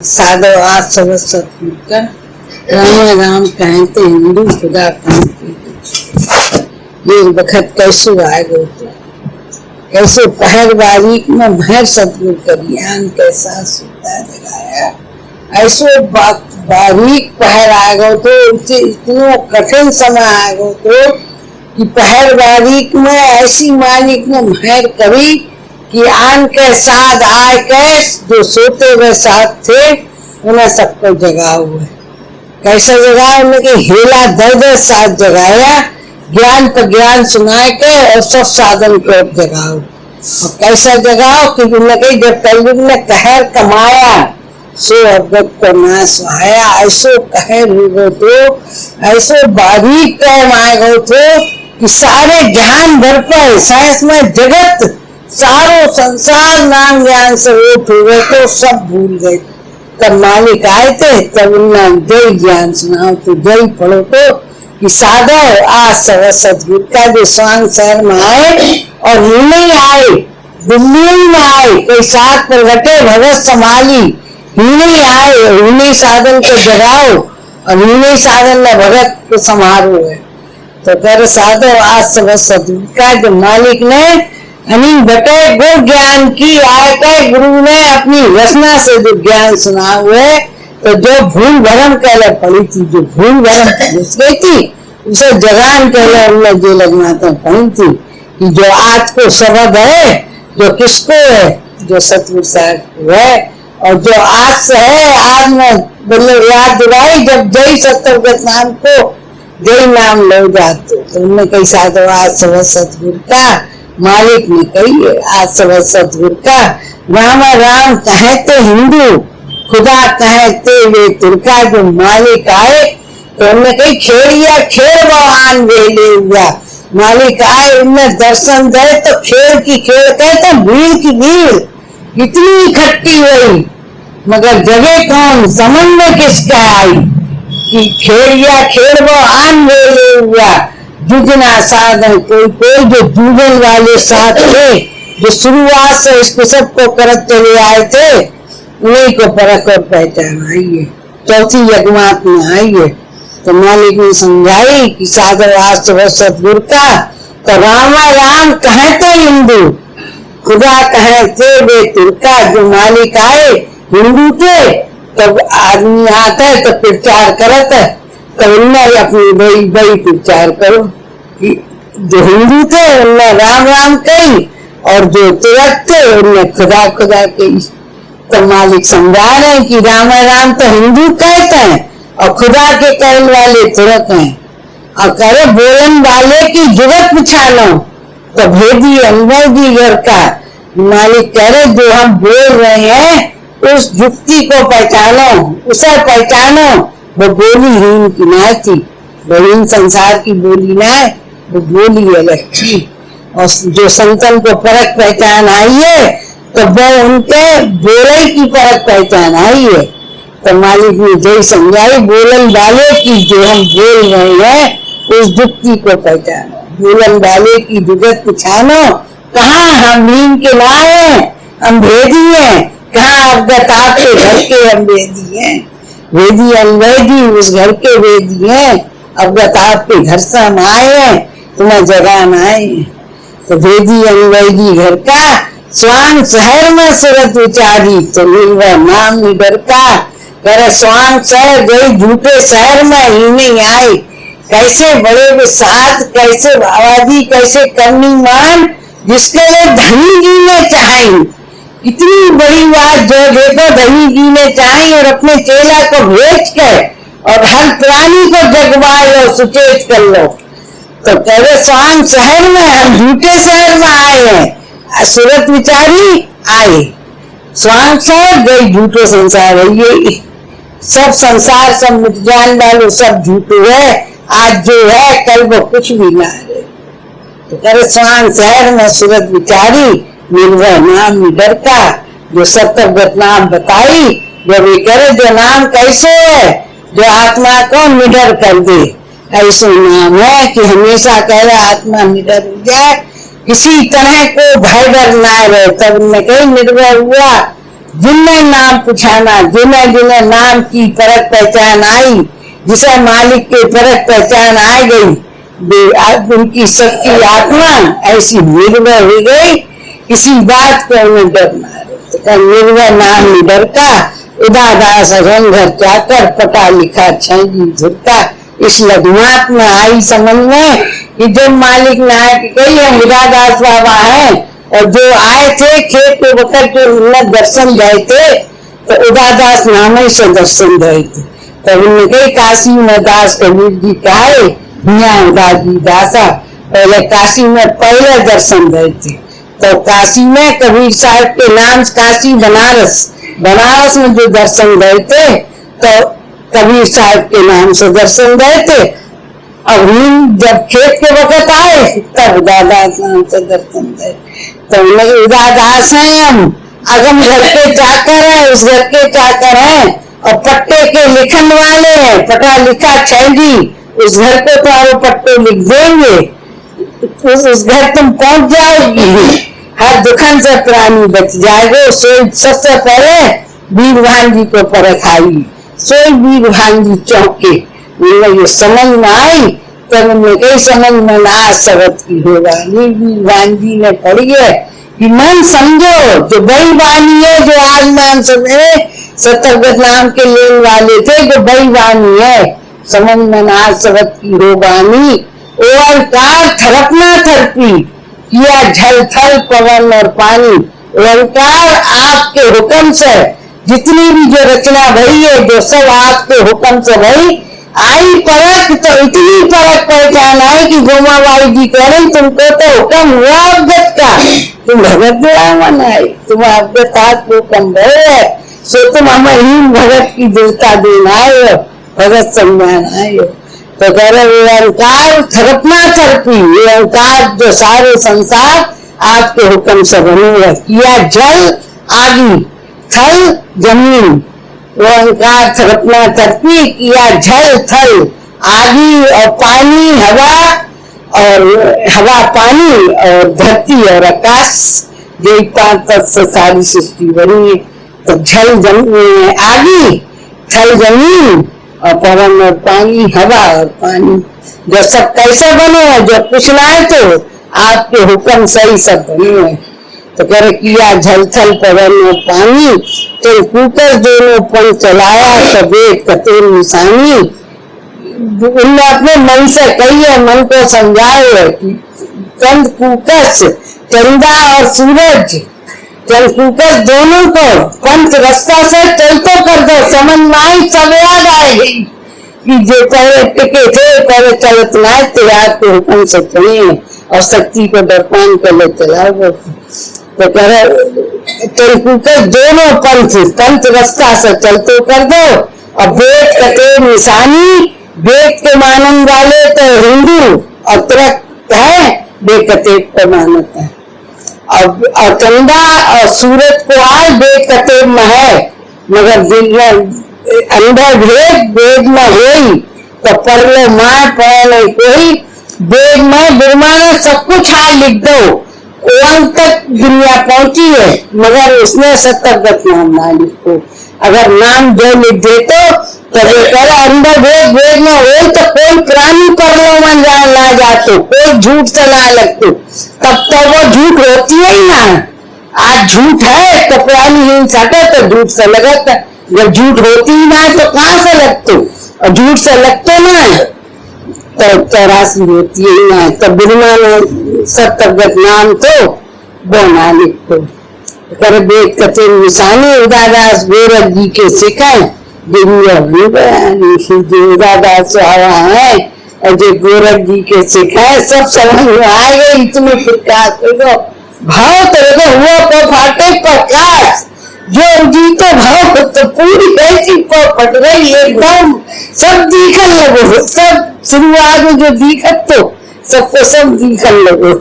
साधव आज सब सतगुरु का राम राम कहते हिंदू खुदा ये बखत कैसे आएगो तो कैसे पहर बारीक में भैर सतगुरु का ज्ञान कैसा सुता जगाया ऐसो बारीक पहर आएगो तो इतना कठिन समय आएगो तो कि पहर बारीक में ऐसी मालिक ने भैर करी कि आन के साथ आए के जो सोते हुए साथ थे उन्हें सबको जगा हुए कैसे जगाया उन्हें हेला दर्द साथ जगाया ज्ञान पर ज्ञान सुनाए के और सब साधन को जगाओ और कैसा जगाओ कि उन्हें जब कलयुग ने कहर कमाया सो अवगत को नाश आया ऐसो कहर हो तो ऐसो बारीक टाइम आएगा तो कि सारे ज्ञान भर पर साइंस में जगत सारो संसार नाम ज्ञान से ओट हुए तो सब भूल गए। तब मालिक आए थे तब उन्होंने जय ज्ञान सुनाओ तो जय पढ़ो तो कि साधव आज सतगुरु का जो स्वांग शहर में आए और नहीं आए दिल्ली में आए कोई साथ पर घटे भगत संभाली ही नहीं आए ही नहीं साधन को जगाओ और ही नहीं साधन में भगत को संभालो है तो कर साधव आज सतगुरु का जो मालिक ने अनिल बटे गुरु ज्ञान की आयकर गुरु ने अपनी रचना से जो ज्ञान सुना हुए तो जो भूल भरम कहले पड़ी थी जो भूल भरम घुस गई थी उसे जगान कहले उन्होंने जो लगना था पड़ी थी कि जो आज को शब्द है जो किसको है जो सतगुरु साहब को है और जो आज से है आज में मतलब याद दिलाई जब जय सतगुरु नाम को जय नाम लो जाते तो उनने कई साधव आज सतगुरु का मालिक ने कही आज सब सतगुरु का राम राम कहते हिंदू खुदा कहते वे तुर्का जो मालिक आए तो उन्हें कही खेड़िया खेड़ आन वेले हुआ मालिक आए उन्हें दर्शन दे तो खेड़ की खेड़ कहते भीड़ की भीड़ इतनी इकट्ठी हुई मगर जगह कौन समन में किसका आई कि खेड़िया खेड़ आन वेले हुआ जुगना साधन कोई कोई जो जूझन वाले साथ थे जो शुरुआत से इसको सबको करत चले आए थे उन्हीं को परख और पहचान आई है चौथी यज्ञमात में आई है तो मालिक ने समझाई कि साधव आज सतगुरु का तो राम राम कहते हिंदू खुदा कहते वे तुर्का जो मालिक आए हिंदू थे तो आदमी आता है तो प्रचार करत है तो उन्हें अपनी बड़ी प्रचार करो जो हिंदू थे उनने राम राम कही और जो तुरक थे उनने खुदा खुदा कही तो मालिक समझा रहे हैं कि राम राम तो हिंदू कहते हैं और खुदा के कहने वाले तुरक हैं और करे बोलन वाले की जुगत पछानो तो भेदी अनुभव दी घर का मालिक कह रहे जो हम बोल रहे हैं उस जुक्ति को पहचानो उसे पहचानो वो बोली हीन की ना थी वो संसार की बोली ना है वो बोली अलग थी और जो संतन को परख पहचान आई है तो वो उनके बोले की परख पहचान आई है तो मालिक ने जय समझाई बोलन वाले की जो हम बोल रहे हैं उस जुक्ति को पहचानो बोलन वाले की जुगत पछानो कहाँ हम नीम के लाए हम भेदी हैं कहाँ अवगत आपके घर के हम भेदी हैं वेदी अनवेदी उस घर के वेदी हैं अवगत आपके घर से हम आए हैं तुम्हें जगान आए तो वेदी अनवेदी घर का स्वांग शहर में सूरत उचारी तो निर्भय नाम निडर का करे स्वांग शहर गई झूठे शहर में ही नहीं आए कैसे बड़े विसाद कैसे आबादी कैसे करनी मान जिसके लिए धनी जी ने चाहे इतनी बड़ी बात जो देखो धनी जी ने चाही और अपने चेला को भेज कर और हर प्राणी को जगवा लो सुचेत कर लो तो कहे स्वांग शहर में हम झूठे शहर में आए हैं सूरत विचारी आए स्वांग शहर गई झूठे संसार है ये सब संसार सब मिट जान वालो सब झूठे है आज जो है कल वो कुछ भी ना है तो कहे स्वांग शहर में सूरत विचारी निर्भय नाम निडर का जो सतगत नाम बताई जो वे करे जो नाम कैसे है जो आत्मा को निडर कर दे ऐसा नाम है कि हमेशा कहे आत्मा निडर हो जाए किसी तरह को भय डर ना रहे तब उन्हें कहीं निर्भय हुआ जिनने नाम पुछाना, जिन्हें जिन्हें नाम की परख पहचान आई, जिसे मालिक की परख पहचान आ गई, उनकी सबकी आत्मा ऐसी निर्भय हो गई, किसी बात को उन्हें डर ना रहे। निर्भय नाम निडर का, उदादास रंग घर चाकर, पटा लिखा छैजी झुरका। इस लघुनाथ में आई समझ में कि जो मालिक ने आए कही है उदादास बाबा है, और जो आए थे खेत के वक्त जो उन्हें दर्शन गए थे तो उदादास नाम से दर्शन गए थे। तो उन्होंने कही काशी में दास कबीर जी कहे उदासी दासा, पहले काशी में पहले दर्शन गए थे। तो काशी में कबीर साहब के नाम, काशी बनारस में जो दर्शन गए थे तो कबीर साहब के नाम से दर्शन गए थे। अब जब खेत के वक्त आए तब उदादास नाम से दर्शन गए। तो उदादास हैं हम, अगम घर के चाकर है, उस घर के चाकर हैं, और पट्टे के लिखन वाले हैं। पटा लिखा छैजी, उस घर को तो आप पट्टे लिख देंगे, उस घर तुम पहुंच जाओगी, हर दुखन से प्राणी बच जाएगा। सबसे पहले वीरभान जी को परख आई, सोई वीरभान जी चौके ये समझ में आई। तब उन्हें कई समझ में ना सबक की होगा। वीरभान जी ने पढ़ी है कि मन समझो, जो बड़ी वाणी है, जो आज नाम समझे सतर्गत नाम के लेने वाले थे, जो बड़ी वाणी है, समझ में ना सबक की होगानी। ओंकार थरपना थरपी, किया झल थल पवन और पानी। ओंकार आपके हुक्म से जितनी भी जो रचना भई है, जो सब आपके हुक्म से भई आई परख। तो इतनी परख पहचान आई कि गोमाबाई जी कह रही तुमको तो हुक्म हुआ अवगत का, तुम भगत ब्राह्मण आए, तुम अवगत को हुक्म है, सो तुम हमें ही भगत की देवता देना आए हो, भगत सम्मान आए हो। तो कह रहे ओंकार थरपना थरपी, ओंकार जो सारे संसार आपके हुक्म से बने। किया जल आदि, थल जमीन, ओंकार थरपना थरपी, किया जल थल आदि, और पानी हवा, और हवा पानी और धरती और आकाश, यही 5 तत्व से सारी सृष्टि बनी है। तो जल जमीन आदि, थल जमीन, और पवन और पानी, हवा और पानी, जो सब कैसे बने हैं, जो कुछ ना है तो आपके हुक्म से ही सब बने हैं। तो कह रहे किया जल थल पवन और पानी, तो कुकर दोनों पन चलाया, तबे कते निशानी। उनने अपने मन से कही है, मन को समझाए है कि चंद कुकस, चंदा और सूरज, चंद कुकस दोनों को पंच रास्ता से चलतो कर दो, समझ में आई, सब याद आएगी कि जो पहले टिके थे, पहले चलत ना तो आपके हुक्म से चले, और शक्ति को दर्पण कर ले चलाओ। तो कह रहे चल कुकस दोनों पंच रास्ता से चलतो कर दो, और वेद कते निशानी, वेद के मानन वाले तो हिंदू, और तुरंत है बेकते को मानता है। और चंदा और सूरज को आज बेकते में है, मगर दिल अंदर भेद वेद में हुई, तो पढ़ लो माँ पढ़ लो कोई, वेद में बिरमाना सब कुछ आज लिख दो, अंत तक दुनिया पहुंची है, मगर उसने सतर्गत नाम ना लिखो। अगर नाम जो लिख देते तो बेकर अंदर वेद वेद में हो, तो कोई प्राणी कर लो मन जान ना जातो, कोई झूठ से ना लगतो, तब तो वो झूठ होती है ही ना। आज झूठ है तो प्राणी ही सके तो झूठ से लगता, जब झूठ होती ही ना तो कहाँ से लगतो, और झूठ से लगते ना तो 84 होती है ही ना। तो बिरमा ने सतर्गत नाम तो वो ना लिखो। कर बेद कते निशानी, उदादास गोरख जी के सिखाए, उदादास आया है, और जो गोरख जी के सिखाए सब समझ में आ गई। तुम्हें प्रकाश देखो, भाव तो देखो हुआ तो फाटे प्रकाश, जो जीते भाव तो पूरी कैसी पट गई एकदम, सब दिखन लगो, सब शुरुआत में जो दिखत तो सबको सब दिखन लगो।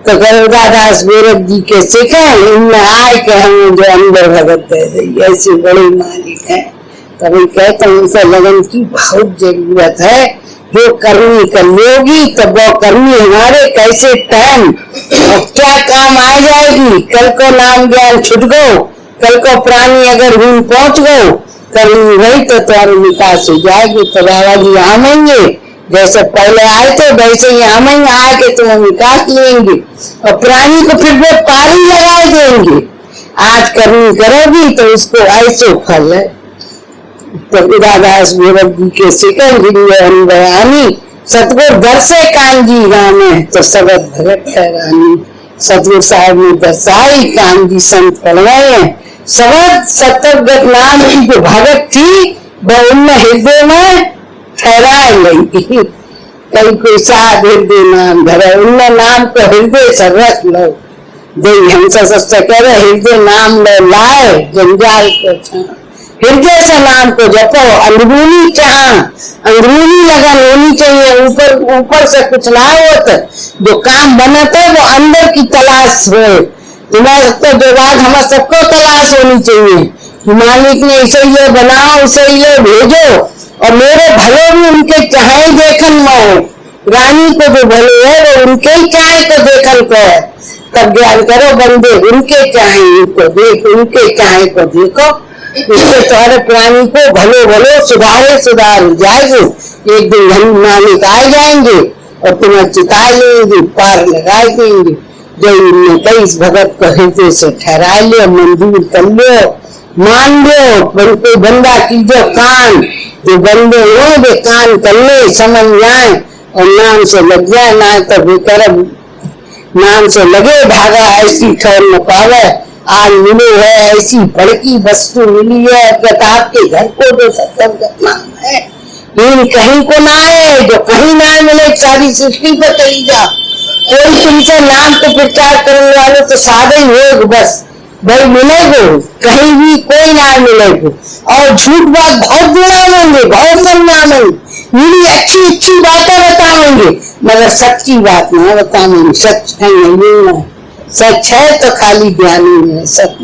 तो उदादास गोरख जी के सिखा, इनमें आए के हमें जो अंदर भगत दे दी, ऐसे बड़े मालिक है। कभी कहते हैं उनसे लगन की बहुत जरूरत है, जो करनी कर लोगी तो वो करनी हमारे कैसे टाइम और क्या काम आ जाएगी। कल को नाम ज्ञान छुट गो कल को प्राणी अगर हुन पहुंच गए करनी रही तो तुम्हारे विकास हो जाएगी। तो बाबा जी आमेंगे, जैसे पहले आए थे वैसे ही आमेंगे, आके तुम्हें विकास लेंगे और प्राणी को फिर वो पारी लगा देंगे। आज करनी करोगी तो उसको ऐसे फल है। तो उदादास गोरख जी के शिकर बयानी सतगुरु दर्शे कांजी रामे तो सबद भगत है रानी। सतगुरु साहब ने दर्शाई कांजी संत पढ़वाए हैं। सबद सतगत नाम की जो भगत थी वह उनमें हृदय में ठहरा लेगी। कई कोई साध हृदय नाम धरे, उनमें नाम को हृदय से रख लो। देवी हमसे सस्ता कह रहे हृदय नाम लो लाए जंजाल को छा। हृदय से नाम को जपो, अंदरूनी चाह अंदरूनी लगन होनी चाहिए। ऊपर ऊपर से कुछ ना हो, जो काम बनता है वो अंदर की तलाश हो। तुम्हारे तो जो बात हमारे सबको तलाश होनी चाहिए कि मालिक ने इसे ये बनाओ, उसे ये भेजो और मेरे भले भी उनके चाहे देखन में रानी को जो भले है वो उनके ही चाहे को देखन को है। तब ज्ञान करो बंदे उनके चाहे उनको देख, उनके चाहे को देखो। इससे तुम्हारे प्राणी को भले भले सुधारे सुधार जाएंगे। एक दिन धन मालिक आ जाएंगे और तुम्हें चिता लेंगे, पार लगा देंगे। जो इनने कई भगत को हृदय से ठहरा लियो, मंजूर कर लियो, मान लियो। कोई बंदा की जो कान जो बंदे हो वे कान कर ले, समझ जाए और नाम से लग जाए। ना तो बेकरम नाम से लगे भागा ऐसी ठहर न पावे। आज मिले है ऐसी बड़की वस्तु मिली है प्रताप के घर को जो सत्संग नाम है। इन कहीं को ना है, जो कहीं ना मिले सारी सृष्टि पर कही जा। कोई तुमसे नाम को प्रचार करने वाले तो सादे ही हो बस भाई मिलेगो, कहीं भी कोई ना मिलेगो। और झूठ बात बहुत बुलावेंगे, बहुत समझाएंगे, मेरी अच्छी अच्छी बातें बताएंगे मगर सच्ची बात ना बताएंगे। सच है नहीं, सच है तो खाली ज्ञानी है, सच